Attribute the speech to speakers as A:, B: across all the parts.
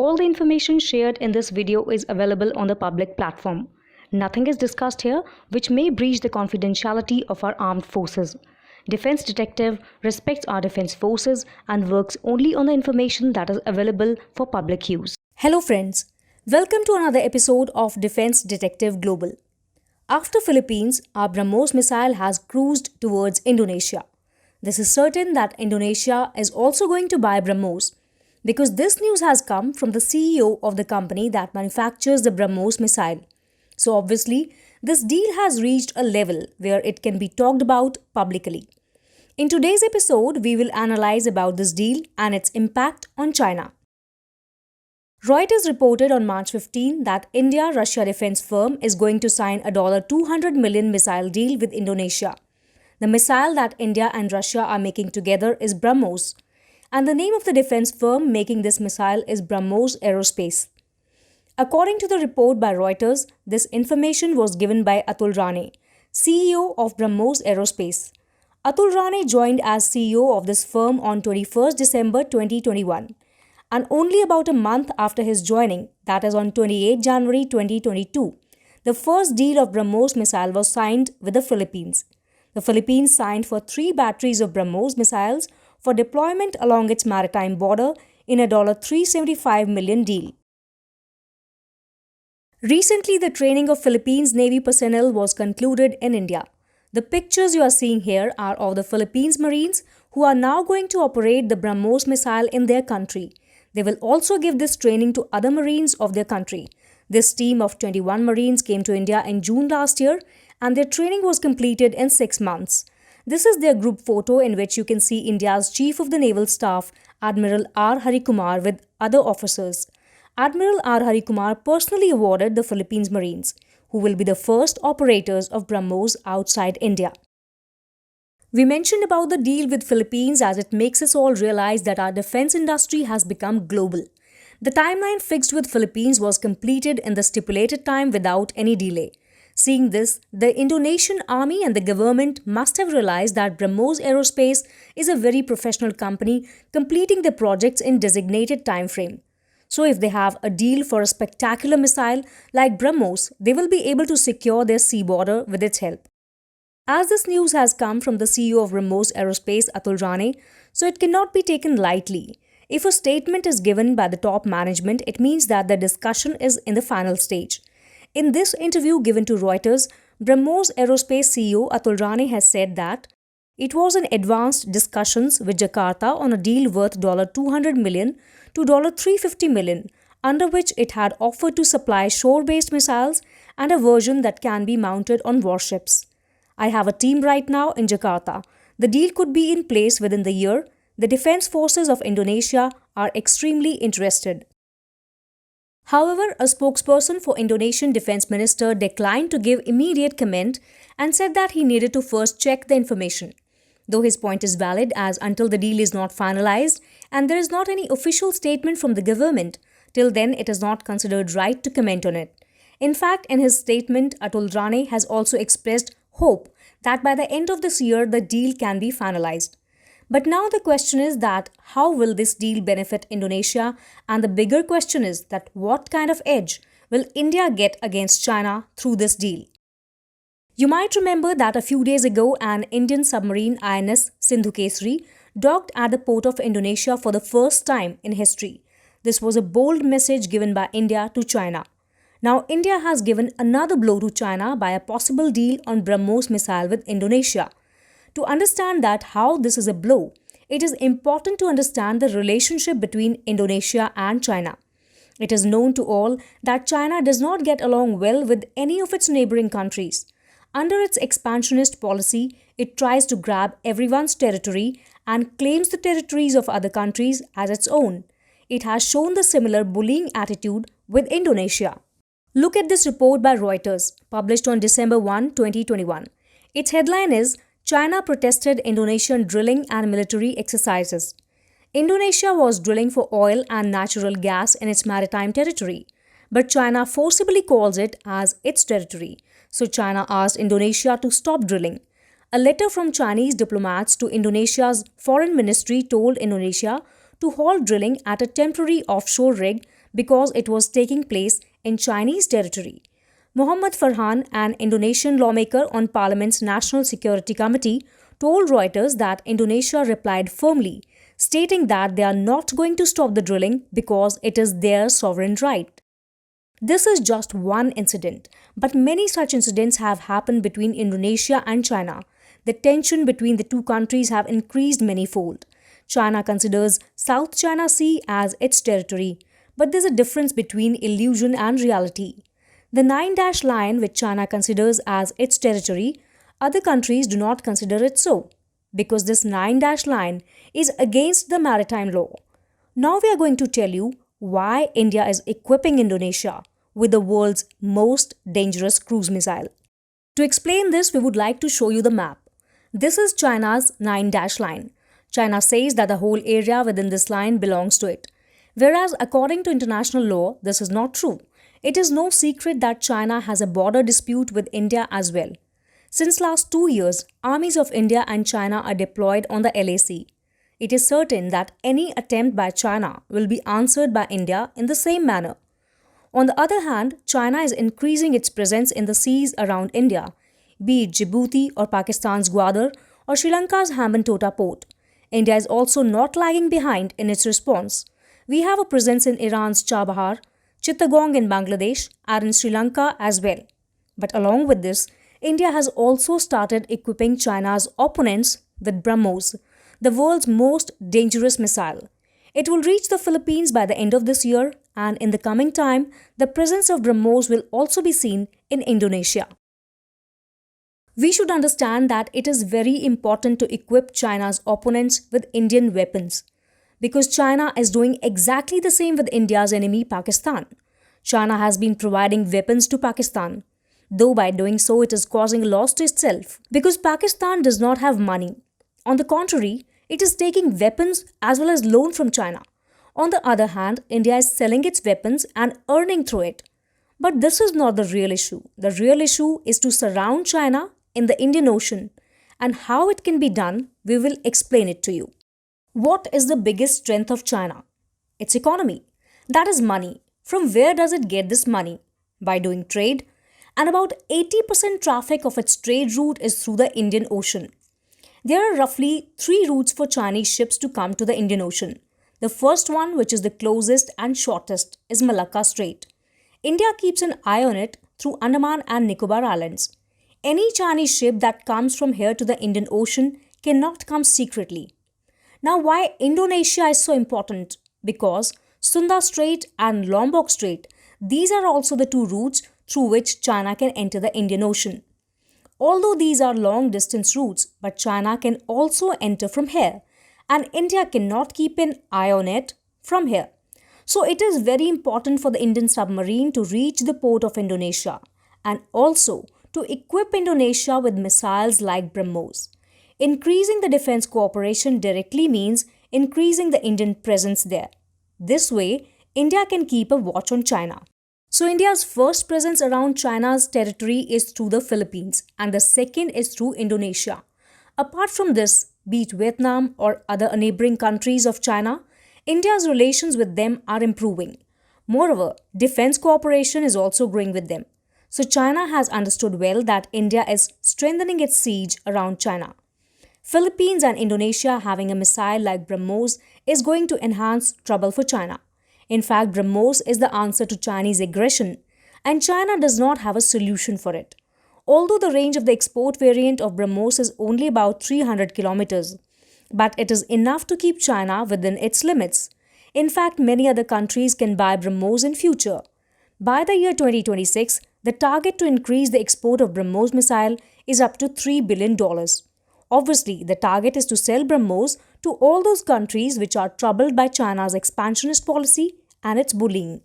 A: All the information shared in this video is available on the public platform. Nothing is discussed here which may breach the confidentiality of our armed forces. Defense Detective respects our defense forces and works only on the information that is available for public use.
B: Hello friends, welcome to another episode of Defense Detective Global. After Philippines, our BrahMos missile has cruised towards Indonesia. This is certain that Indonesia is also going to buy BrahMos, because this news has come from the CEO of the company that manufactures the BrahMos missile. So obviously, this deal has reached a level where it can be talked about publicly. In today's episode, we will analyze about this deal and its impact on China. Reuters reported on March 15 that India-Russia defense firm is going to sign a $200 million missile deal with Indonesia. The missile that India and Russia are making together is BrahMos, and the name of the defense firm making this missile is BrahMos Aerospace. According to the report by Reuters, this information was given by Atul Rane, CEO of BrahMos Aerospace. Atul Rane joined as CEO of this firm on 21st December 2021. And only about a month after his joining, that is on 28 January 2022, the first deal of BrahMos missile was signed with the Philippines. The Philippines signed for 3 batteries of BrahMos missiles for deployment along its maritime border in a $375 million deal. Recently, the training of Philippines Navy personnel was concluded in India. The pictures you are seeing here are of the Philippines Marines who are now going to operate the BrahMos missile in their country. They will also give this training to other Marines of their country. This team of 21 Marines came to India in June last year, and their training was completed in 6 months. This is their group photo in which you can see India's Chief of the Naval Staff, Admiral R. Harikumar, with other officers. Admiral R. Harikumar personally awarded the Philippines Marines, who will be the first operators of BrahMos outside India. We mentioned about the deal with Philippines as it makes us all realize that our defense industry has become global. The timeline fixed with Philippines was completed in the stipulated time without any delay. Seeing this, the Indonesian army and the government must have realized that BrahMos Aerospace is a very professional company completing their projects in designated time frame. So if they have a deal for a spectacular missile like BrahMos, they will be able to secure their sea border with its help. As this news has come from the CEO of BrahMos Aerospace, Atul Rane, so it cannot be taken lightly. If a statement is given by the top management, it means that the discussion is in the final stage. In this interview given to Reuters, BrahMos Aerospace CEO Atul Rane has said that it was in advanced discussions with Jakarta on a deal worth $200 million to $350 million, under which it had offered to supply shore-based missiles and a version that can be mounted on warships. I have a team right now in Jakarta. The deal could be in place within the year. The defense forces of Indonesia are extremely interested. However, a spokesperson for Indonesian Defense Minister declined to give immediate comment and said that he needed to first check the information. Though his point is valid, as until the deal is not finalized and there is not any official statement from the government, till then it is not considered right to comment on it. In fact, in his statement, Atul Rane has also expressed hope that by the end of this year the deal can be finalized. But now the question is that how will this deal benefit Indonesia, and the bigger question is that what kind of edge will India get against China through this deal? You might remember that a few days ago an Indian submarine INS Sindhukesari docked at the port of Indonesia for the first time in history. This was a bold message given by India to China. Now, India has given another blow to China by a possible deal on BrahMos missile with Indonesia. To understand that how this is a blow, it is important to understand the relationship between Indonesia and China. It is known to all that China does not get along well with any of its neighboring countries. Under its expansionist policy, it tries to grab everyone's territory and claims the territories of other countries as its own. It has shown the similar bullying attitude with Indonesia. Look at this report by Reuters, published on December 1, 2021. Its headline is, China protested Indonesian drilling and military exercises. Indonesia was drilling for oil and natural gas in its maritime territory, but China forcibly calls it as its territory. So China asked Indonesia to stop drilling. A letter from Chinese diplomats to Indonesia's foreign ministry told Indonesia to halt drilling at a temporary offshore rig because it was taking place in Chinese territory. Muhammad Farhan, an Indonesian lawmaker on Parliament's National Security Committee, told Reuters that Indonesia replied firmly, stating that they are not going to stop the drilling because it is their sovereign right. This is just one incident, but many such incidents have happened between Indonesia and China. The tension between the two countries have increased manyfold. China considers South China Sea as its territory, but there's a difference between illusion and reality. The nine-dash line, which China considers as its territory, other countries do not consider it so, because this nine-dash line is against the maritime law. Now we are going to tell you why India is equipping Indonesia with the world's most dangerous cruise missile. To explain this, we would like to show you the map. This is China's nine-dash line. China says that the whole area within this line belongs to it. Whereas according to international law, this is not true. It is no secret that China has a border dispute with India as well. Since last 2 years, armies of India and China are deployed on the LAC. It is certain that any attempt by China will be answered by India in the same manner. On the other hand, China is increasing its presence in the seas around India, be it Djibouti or Pakistan's Gwadar or Sri Lanka's Hambantota port. India is also not lagging behind in its response. We have a presence in Iran's Chabahar, Chittagong in Bangladesh, and in Sri Lanka as well. But along with this, India has also started equipping China's opponents with BrahMos, the world's most dangerous missile. It will reach the Philippines by the end of this year, and in the coming time, the presence of BrahMos will also be seen in Indonesia. We should understand that it is very important to equip China's opponents with Indian weapons, because China is doing exactly the same with India's enemy Pakistan. China has been providing weapons to Pakistan, though by doing so it is causing loss to itself, because Pakistan does not have money. On the contrary, it is taking weapons as well as loan from China. On the other hand, India is selling its weapons and earning through it. But this is not the real issue. The real issue is to surround China in the Indian Ocean, and how it can be done, we will explain it to you. What is the biggest strength of China? Its economy. That is money. From where does it get this money? By doing trade. And about 80% traffic of its trade route is through the Indian Ocean. There are roughly 3 routes for Chinese ships to come to the Indian Ocean. The first one, which is the closest and shortest, is Malacca Strait. India keeps an eye on it through Andaman and Nicobar Islands. Any Chinese ship that comes from here to the Indian Ocean cannot come secretly. Now, why Indonesia is so important? Because Sunda Strait and Lombok Strait, these are also the 2 routes through which China can enter the Indian Ocean. Although these are long distance routes, but China can also enter from here, and India cannot keep an eye on it from here. So it is very important for the Indian submarine to reach the port of Indonesia, and also to equip Indonesia with missiles like BrahMos. Increasing the defense cooperation directly means increasing the Indian presence there. This way, India can keep a watch on China. So India's first presence around China's territory is through the Philippines, and the second is through Indonesia. Apart from this, be it Vietnam or other neighboring countries of China, India's relations with them are improving. Moreover, defense cooperation is also growing with them. So China has understood well that India is strengthening its siege around China. Philippines and Indonesia having a missile like BrahMos is going to enhance trouble for China. In fact, BrahMos is the answer to Chinese aggression, and China does not have a solution for it. Although the range of the export variant of BrahMos is only about 300 kilometers, but it is enough to keep China within its limits. In fact, many other countries can buy BrahMos in future. By the year 2026, the target to increase the export of BrahMos missile is up to $3 billion. Obviously, the target is to sell BrahMos to all those countries which are troubled by China's expansionist policy and its bullying.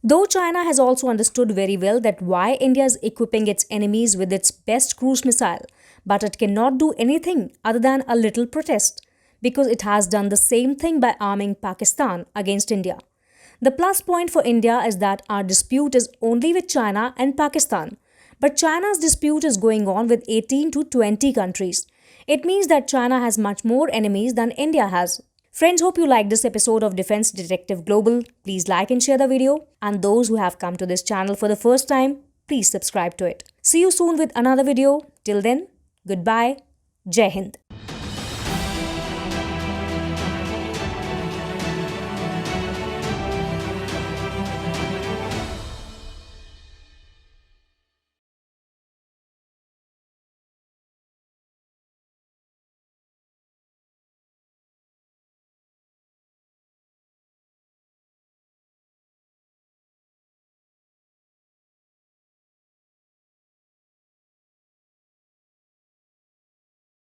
B: Though China has also understood very well that why India is equipping its enemies with its best cruise missile, but it cannot do anything other than a little protest, because it has done the same thing by arming Pakistan against India. The plus point for India is that our dispute is only with China and Pakistan, but China's dispute is going on with 18 to 20 countries. It means that China has much more enemies than India has. Friends, hope you liked this episode of Defense Detective Global. Please like and share the video. And those who have come to this channel for the first time, please subscribe to it. See you soon with another video. Till then, goodbye. Jai Hind.